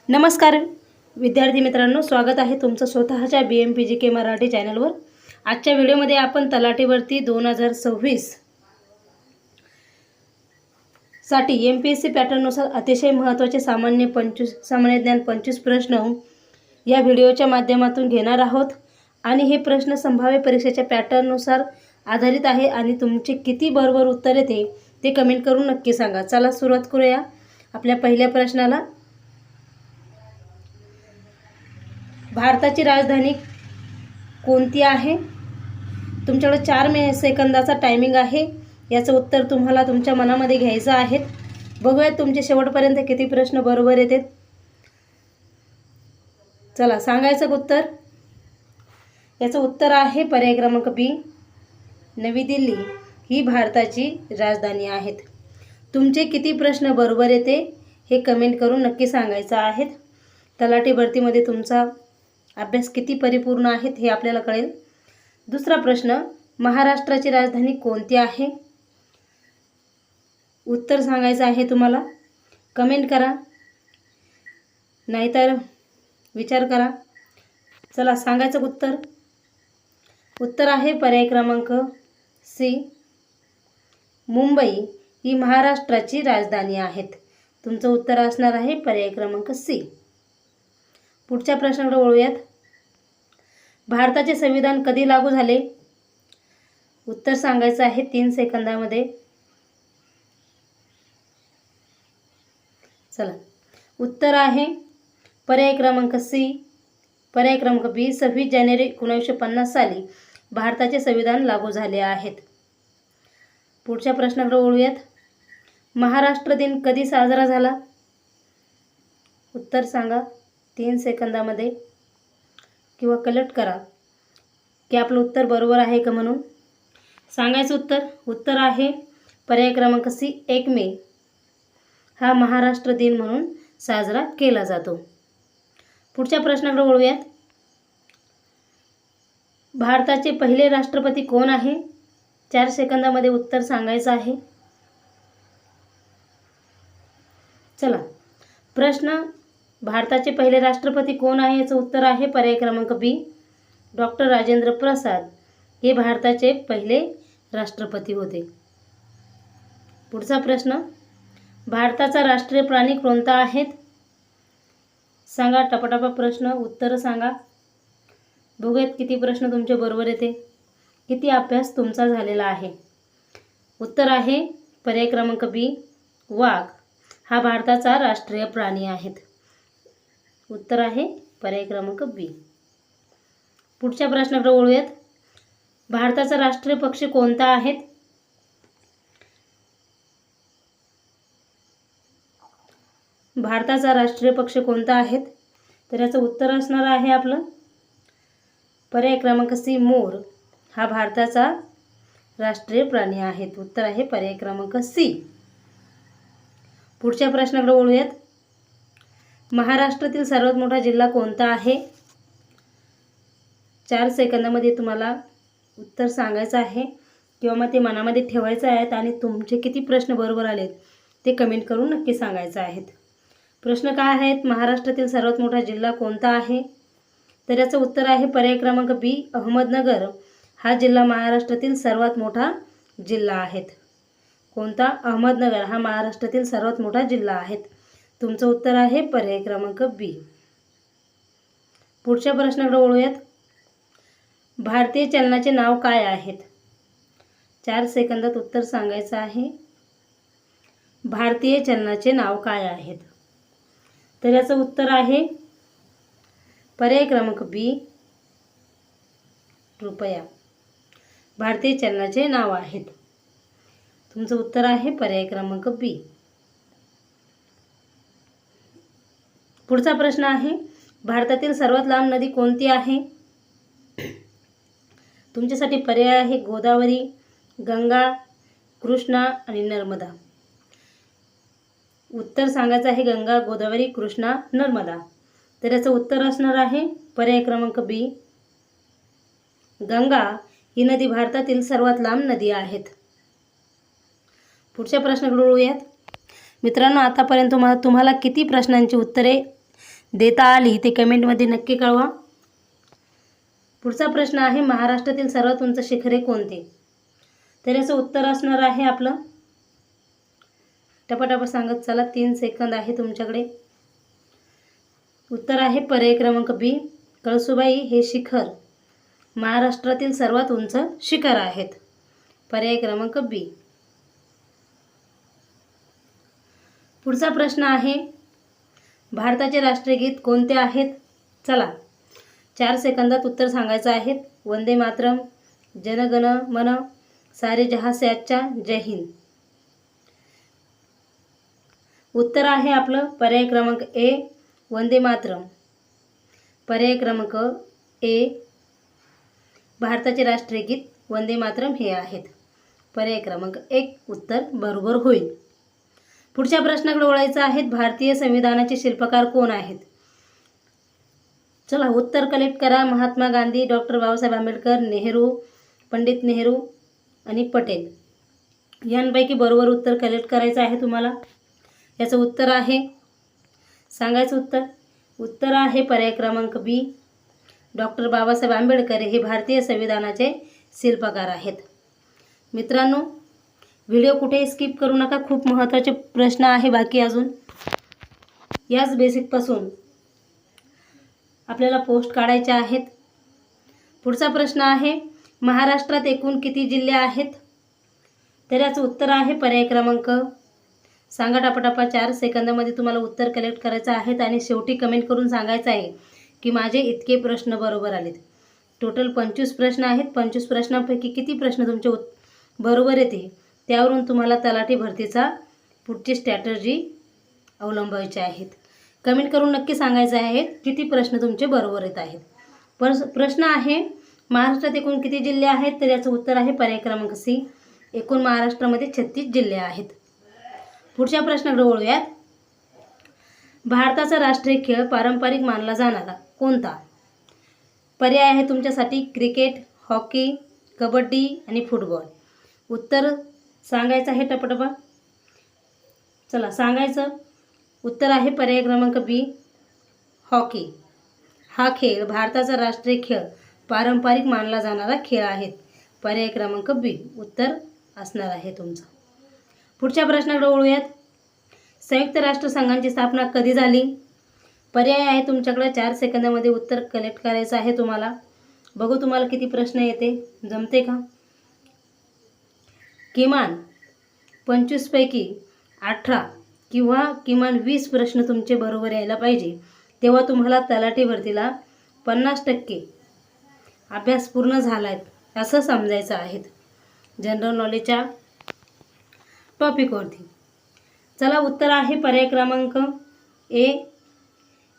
नमस्कार विद्यार्थी मित्रांनो, स्वागत आहे तुमचं स्वतःच्या BMPGK मराठी चॅनलवर। आजच्या व्हिडिओमध्ये आपण तलाठीवरती 2026 साठी MPSC पॅटर्ननुसार अतिशय महत्त्वाचे सामान्य ज्ञान 25 प्रश्न या व्हिडिओच्या माध्यमातून घेणार आहोत आणि हे प्रश्न संभाव्य परीक्षेच्या पॅटर्ननुसार आधारित आहे आणि तुमचे किती बरोबर उत्तर येते ते कमेंट करून नक्की सांगा। चला सुरुवात करूया आपल्या पहिल्या प्रश्नाला। भारताची राजधानी कोणती आहे? तुमच्याकडे 4 सेकंदाचा टायमिंग आहे। याचं उत्तर तुम्हाला तुमच्या मनामध्ये घ्यायचं आहे। बघूया तुमचे शेवटपर्यंत किती प्रश्न बरोबर येतात। चला सांगायचं उत्तर। याचं उत्तर आहे पर्याय क्रमांक बी, नवी दिल्ली ही भारताची राजधानी आहे। तुमचे किती प्रश्न बरोबर येते हे कमेंट करून नक्की सांगायचं आहे। तलाठी भरतीमध्ये तुमचा अभ्यास किती परिपूर्ण आहे हे आपल्याला कळेल। दुसरा प्रश्न, महाराष्ट्राची राजधानी कोणती आहे? उत्तर सांगायचं आहे तुम्हाला। कमेंट करा नाहीतर विचार करा। चला सांगायचं उत्तर। उत्तर आहे पर्याय क्रमांक सी, मुंबई ही महाराष्ट्राची राजधानी आहे। तुमचं उत्तर असणार आहे पर्याय क्रमांक सी। पुढच्या प्रश्नाकडे वळूयात। भारताचे संविधान कधी लागू झाले? उत्तर सांगायचं आहे 3 सेकंदामध्ये। चला उत्तर आहे पर्याय क्रमांक सी, पर्याय क्रमांक बी, 26 जानेवारी 1950 साली भारताचे संविधान लागू झाले आहेत। पुढच्या प्रश्नाकडे वळूयात। महाराष्ट्र दिन कधी साजरा झाला? उत्तर सांगा 3 सेकंदामध्ये किंवा कलेक्ट करा की आपलं उत्तर बरोबर आहे का म्हणून। सांगायचं उत्तर। उत्तर आहे पर्याय क्रमांक सी, 1 मे हा महाराष्ट्र दिन म्हणून साजरा केला जातो। पुढच्या प्रश्नाकडे वळूयात। भारताचे पहिले राष्ट्रपती कोण आहे? 4 सेकंदामध्ये उत्तर सांगायचं आहे। चला प्रश्न, भारताचे पहिले राष्ट्रपती कोण आहे? याचं उत्तर आहे पर्याय क्रमांक बी, डॉक्टर राजेंद्र प्रसाद हे भारताचे पहिले राष्ट्रपती होते। पुढचा प्रश्न, भारताचा राष्ट्रीय प्राणी कोणता आहे? सांगा टपाटपा प्रश्न उत्तर सांगा। बघूयात किती प्रश्न तुमचे बरोबर येते, किती अभ्यास तुमचा झालेला आहे। उत्तर आहे पर्याय क्रमांक बी, वाघ हा भारताचा राष्ट्रीय प्राणी आहे। उत्तर आहे पर्याय क्रमांक बी। पुढच्या प्रश्नाकडे वळूयात। भारताचा राष्ट्रीय पक्षी कोणता आहे? भारताचा राष्ट्रीय पक्षी कोणता आहे? तर याचं उत्तर असणार आहे आपलं पर्याय क्रमांक सी, मोर हा भारताचा राष्ट्रीय प्राणी आहे। उत्तर आहे पर्याय क्रमांक सी। पुढच्या प्रश्नाकडे वळूयात। महाराष्ट्रातील सर्वात मोठा जिल्हा कोणता आहे? 4 सेकंदामध्ये तुम्हाला उत्तर सांगायचं आहे किंवा मग ते मनामध्ये ठेवायचं आहे आणि तुमचे किती प्रश्न बरोबर आलेत ते कमेंट करून नक्की सांगायचं आहे। प्रश्न काय आहेत? महाराष्ट्रातील सर्वात मोठा जिल्हा कोणता आहे? तर याचं उत्तर आहे पर्याय क्रमांक बी, अहमदनगर हा जिल्हा महाराष्ट्रातील सर्वात मोठा जिल्हा आहे। कोणता? अहमदनगर हा महाराष्ट्रातील सर्वात मोठा जिल्हा आहे। तुमचं उत्तर आहे पर्याय क्रमांक बी। पुढच्या प्रश्नाकडे वळूयात। भारतीय चलनाचे नाव काय आहेत? 4 सेकंदात उत्तर सांगायचं आहे। भारतीय चलनाचे नाव काय आहेत? तर याचं उत्तर आहे पर्याय क्रमांक बी, रुपया भारतीय चलनाचे नाव आहेत। तुमचं उत्तर आहे पर्याय क्रमांक बी। पुढचा प्रश्न आहे, भारतातील सर्वात लांब नदी कोणती आहे? तुमच्यासाठी पर्याय आहे गोदावरी, गंगा, कृष्णा आणि नर्मदा। उत्तर सांगायचं आहे गंगा, गोदावरी, कृष्णा, नर्मदा। तर याचं उत्तर असणार आहे पर्याय क्रमांक बी, गंगा ही नदी भारतातील सर्वात लांब नदी आहेत। पुढच्या प्रश्नाकडे वळूयात। मित्रांनो, आतापर्यंत तुम्हाला किती प्रश्नांची उत्तरे देता आली ते कमेंटमध्ये नक्की कळवा. पुढचा प्रश्न आहे, महाराष्ट्रातील सर्वात उंच शिखरे कोणते? तर याचं उत्तर असणार आहे आपलं, टपाटपा सांगत चला, 3 सेकंद आहे तुमच्याकडे. उत्तर आहे पर्याय क्रमांक बी, कळसुबाई हे शिखर महाराष्ट्रातील सर्वात उंच शिखर आहेत. पर्याय क्रमांक बी. पुढचा प्रश्न आहे, भारताचे राष्ट्रीय गीत कोणते आहेत? चला, 4 सेकंदात उत्तर सांगायचं आहे. वंदे मातरम, जन गण मन, सारे जहां से अच्छा, जय हिंद. उत्तर आहे आपलं पर्याय क्रमांक ए, वंदे मातरम. पर्याय क्रमांक ए, भारताचे राष्ट्रीय गीत वंदे मातरम हे आहेत. पर्याय क्रमांक 1 उत्तर बरोबर होईल. पुढच्या प्रश्नाकडे वळायचं आहे, भारतीय संविधानाचे शिल्पकार कोण आहेत? चला, उत्तर कलेक्ट करा. महात्मा गांधी, डॉक्टर बाबासाहेब आंबेडकर, नेहरू, पंडित नेहरू आणि पटेल यांपैकी बरोबर उत्तर कलेक्ट करायचं आहे तुम्हाला. याचं उत्तर आहे, सांगायचं उत्तर. उत्तर आहे पर्याय क्रमांक बी, डॉक्टर बाबासाहेब आंबेडकर हे भारतीय संविधानाचे शिल्पकार आहेत. मित्रांनो, व्हिडिओ कुठेही स्किप करू नका, खूप महत्त्वाचे प्रश्न आहे बाकी अजून. याच बेसिकपासून आपल्याला पोस्ट काढायच्या आहेत. पुढचा प्रश्न आहे, महाराष्ट्रात एकूण किती जिल्हे आहेत? तर याचं उत्तर आहे पर्याय क्रमांक, सांगा टपाटपा, 4 सेकंदामध्ये तुम्हाला उत्तर कलेक्ट करायचं आहे आणि शेवटी कमेंट करून सांगायचं आहे की माझे इतके प्रश्न बरोबर आलेत. टोटल 25 प्रश्न आहेत. 25 प्रश्नांपैकी किती प्रश्न तुमचे बरोबर येते त्यावरून तुम्हाला तलाठी भरतीचा पुढची स्ट्रॅटर्जी अवलंबायची आहेत. कमेंट करून नक्की सांगायचं आहे किती प्रश्न तुमचे बरोबर येत आहेत. प्रश्न आहे, महाराष्ट्रात एकूण किती जिल्हे आहेत? तर याचं उत्तर आहे पर्याय क्रमांक सी, एकूण महाराष्ट्रामध्ये 36 जिल्हे आहेत. पुढच्या प्रश्नाकडे वळूयात. भारताचा राष्ट्रीय खेळ पारंपरिक मानला जाणारा कोणता? पर्याय आहे तुमच्यासाठी क्रिकेट, हॉकी, कबड्डी आणि फुटबॉल. उत्तर सांगायचं आहे टपाटपा, चला सांगायचं. उत्तर आहे पर्याय क्रमांक बी, हॉकी. हा खेळ भारताचा राष्ट्रीय खेळ पारंपरिक मानला जाणारा खेळ आहे. पर्याय क्रमांक बी उत्तर असणार आहे तुमचं. पुढच्या प्रश्नाकडे वळूयात. संयुक्त राष्ट्रसंघाची स्थापना कधी झाली? पर्याय आहे तुमच्याकडे, 4 सेकंदामध्ये उत्तर कलेक्ट करायचं आहे तुम्हाला. बघू तुम्हाला किती प्रश्न येते, जमते का? किमान 25 पैकी 18 किंवा किमान 20 प्रश्न तुमचे बरोबर यायला पाहिजे, तेव्हा तुम्हाला तलाठी भरतीला 50% अभ्यास पूर्ण झाला आहे असं समजायचं आहे जनरल नॉलेजच्या टॉपिकवरती. चला, उत्तर आहे पर्याय क्रमांक ए,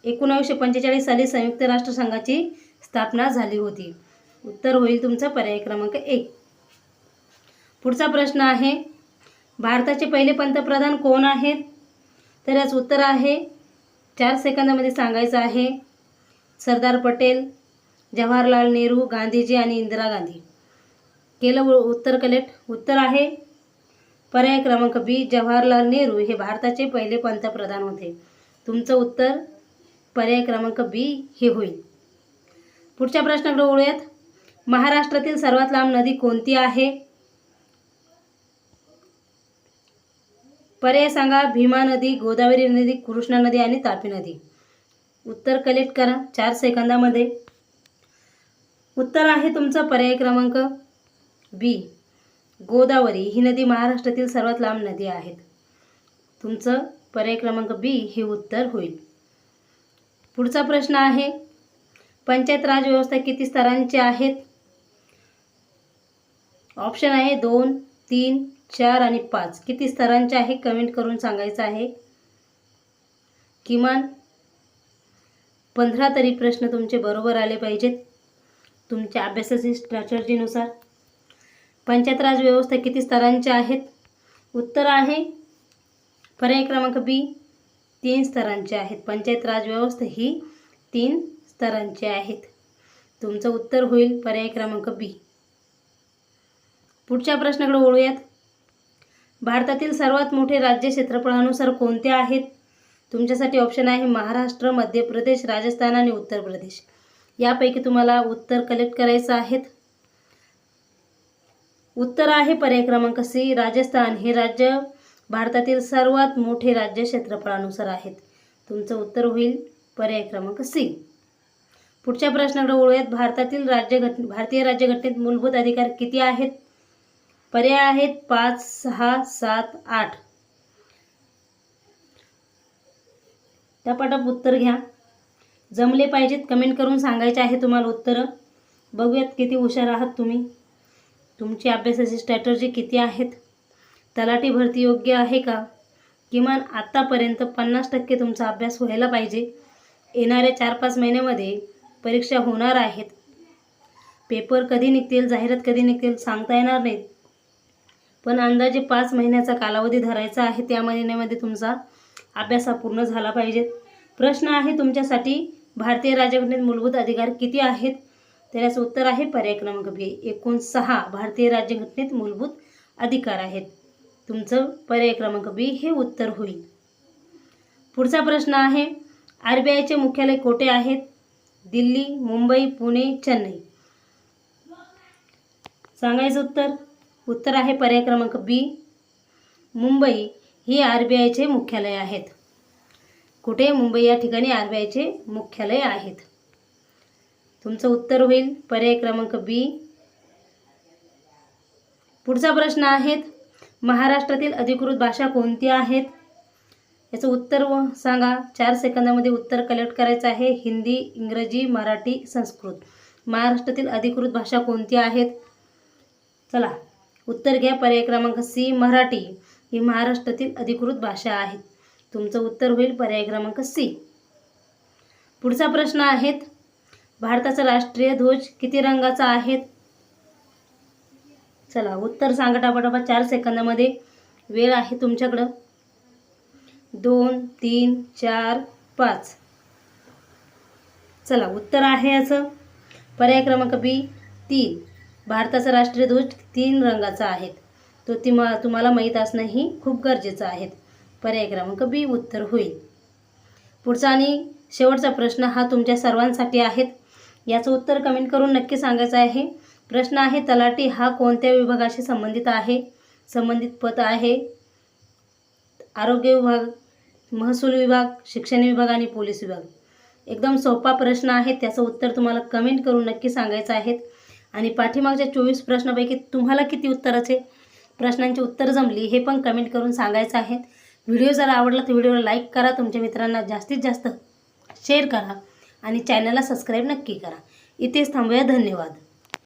1945 साली संयुक्त राष्ट्रसंघाची स्थापना झाली होती. उत्तर होईल तुमचं पर्याय क्रमांक 1. पुढचा प्रश्न आहे, भारताचे पहिले पंतप्रधान कोण आहेत? तर याचं उत्तर आहे, 4 सेकंदामध्ये सांगायचं आहे, सरदार पटेल, जवाहरलाल नेहरू, गांधीजी आणि इंदिरा गांधी. केलं उत्तर कलेक्ट. उत्तर आहे पर्याय क्रमांक बी, जवाहरलाल नेहरू हे भारताचे पहिले पंतप्रधान होते. तुमचं उत्तर पर्याय क्रमांक बी हे होईल. पुढच्या प्रश्नाकडे वळूयात. महाराष्ट्रातील सर्वात लांब नदी कोणती आहे? पर्याय सांगा, भीमा नदी, गोदावरी नदी, कृष्णा नदी आणि तापी नदी. उत्तर कलेक्ट करा 4 सेकंदामध्ये. उत्तर आहे तुमचं पर्याय क्रमांक बी, गोदावरी ही नदी महाराष्ट्रातील सर्वात लांब नदी आहेत. तुमचं पर्याय क्रमांक बी हे उत्तर होईल. पुढचा प्रश्न आहे, पंचायत राज व्यवस्था किती स्तरांची आहेत? ऑप्शन आहे 2, 3, 4 आणि 5. किती स्तरांचे आहे कमेंट करून सांगायचं आहे. किमान 15 तरी प्रश्न तुमचे बरोबर आले पाहिजेत तुमच्या अभ्यासाची स्ट्रॅटर्जीनुसार. पंचायत राज व्यवस्था किती स्तरांच्या आहेत? उत्तर आहे पर्याय क्रमांक बी, 3 स्तरांचे आहेत. पंचायत राज व्यवस्था ही 3 स्तरांची आहेत. तुमचं उत्तर होईल पर्याय क्रमांक बी. पुढच्या प्रश्नाकडे वळूयात. भारतातील सर्वात मोठे राज्य क्षेत्रफळानुसार कोणते आहेत? तुमच्यासाठी ऑप्शन आहे महाराष्ट्र, मध्य प्रदेश, राजस्थान आणि उत्तर प्रदेश. यापैकी तुम्हाला उत्तर कलेक्ट करायचं आहे. उत्तर आहे पर्याय क्रमांक सी. राजस्थान हे राज्य भारतातील सर्वात मोठे राज्य क्षेत्रफळानुसार आहेत. तुमचं उत्तर होईल पर्याय क्रमांक सी. पुढच्या प्रश्नाकडे वळूयात. भारतीय राज्यघटनेत मूलभूत अधिकार किती आहेत? पर्याय आहेत 5, 6, 7, 8. टपाटप उत्तर घ्या. जमले पाहिजेत, कमेंट करून सांगायचे आहे तुम्हाला उत्तरं. बघूयात किती हुशार आहात तुम्ही. तुमची अभ्यासाची स्ट्रॅटर्जी किती आहेत? तलाठी भरती योग्य आहे का? किमान आत्तापर्यंत 50% तुमचा अभ्यास व्हायला पाहिजे. येणाऱ्या 4-5 महिन्यामध्ये परीक्षा होणार आहेत. पेपर कधी निघतील, जाहिरात कधी निघतील सांगता येणार नाहीत, पण अंदाजे 5 महिन्याचा कालावधी धरायचा आहे. त्या महिन्यामध्ये तुमचा अभ्यास पूर्ण झाला पाहिजे. प्रश्न आहे तुमच्यासाठी, भारतीय राज्यघटनेत मूलभूत अधिकार किती आहेत? त्याचं उत्तर आहे पर्याय क्रमांक बी. एकूण 6 भारतीय राज्यघटनेत मूलभूत अधिकार आहेत. तुमचं पर्याय क्रमांक बी हे उत्तर होईल. पुढचा प्रश्न आहे, RBIचे मुख्यालय कोठे आहेत? दिल्ली, मुंबई, पुणे, चेन्नई. सांगायचं उत्तर. उत्तर आहे पर्याय क्रमांक बी. मुंबई ही RBIचे मुख्यालय आहेत. कुठे? मुंबई या ठिकाणी RBIचे मुख्यालय आहेत. तुमचं उत्तर होईल पर्याय क्रमांक बी. पुढचा प्रश्न आहे, महाराष्ट्रातील अधिकृत भाषा कोणत्या आहेत? याचं उत्तर सांगा. 4 सेकंदामध्ये उत्तर कलेक्ट करायचं आहे. हिंदी, इंग्रजी, मराठी, संस्कृत. महाराष्ट्रातील अधिकृत भाषा कोणत्या आहेत? चला उत्तर घ्या. पर्याय क्रमांक सी. मराठी ही महाराष्ट्रातील अधिकृत भाषा आहे. तुमचं उत्तर होईल पर्याय क्रमांक सी. पुढचा प्रश्न आहे, भारताचा राष्ट्रीय ध्वज किती रंगाचा आहे? चला उत्तर सांगा टापाटापा. 4 सेकंदामध्ये वेळ आहे तुमच्याकडं. 2, 3, 4, 5. चला उत्तर आहे याचं पर्याय क्रमांक बी 3. भारताचा राष्ट्रीय ध्वज 3 रंगाचा आहे. तो तुम्हाला माहीत असणं ही खूप गरजेचं आहे. पर्याय क्रमांक बी उत्तर होईल. पुढचा आणि शेवटचा प्रश्न हा तुमच्या सर्वांसाठी आहे. याचं उत्तर कमेंट करून नक्की सांगायचं आहे. प्रश्न आहे, तलाठी हा कोणत्या विभागाशी संबंधित आहे? संबंधित पद आहे आरोग्य विभाग, महसूल विभाग, शिक्षण विभाग आणि पोलीस विभाग. एकदम सोपा प्रश्न आहे. त्याचं उत्तर तुम्हाला कमेंट करून नक्की सांगायचं आहे. आणि पाठीमागच्या 24 प्रश्नापैकी तुम्हाला किती उत्तराचे प्रश्नांची उत्तर जमली हे पण कमेंट करून सांगायचं आहे. व्हिडिओ जर आवडला तर व्हिडिओला लाईक करा, तुमच्या मित्रांना जास्तीत जास्त शेअर करा आणि चॅनलला सबस्क्राईब नक्की करा. इथेच थांबूया. धन्यवाद.